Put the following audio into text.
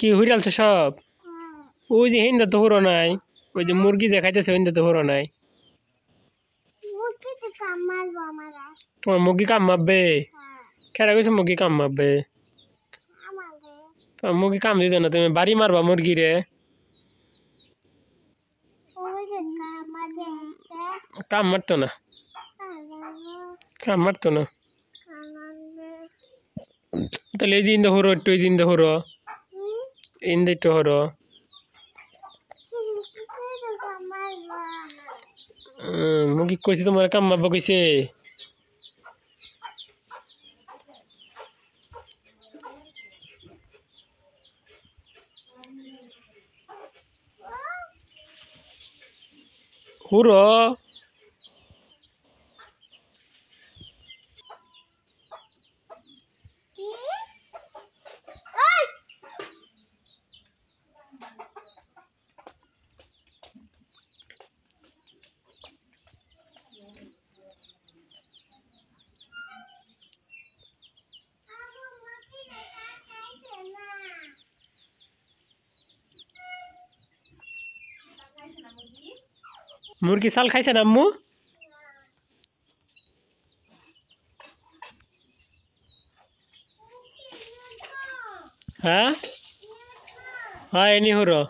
কি হইরালছে সব? ওই যে হিন্দা তো হরো নাই, ওই যে মুরগি দেখাইতেছে হিন্দা তো হরো নাই। তোমার মুরগি কাম মারবে? কেরা কইছে মুরগি কাম মারবে? তোমার মুরগি কাম দিত না, তুমি বাড়ি মারবা মুরগি রে। কাম মারতো না, কাম মারতো না। তাহলে এই দিন তো হরো, একটু এই দিন তো হরো, ইন্দে একটু হরো। মুরগি কইছে তোমার কাম মারবা কইছে? হুরো মুরগি চাল খাইছে না আম্মু? হ্যাঁ, হ্যাঁ এনি হরো।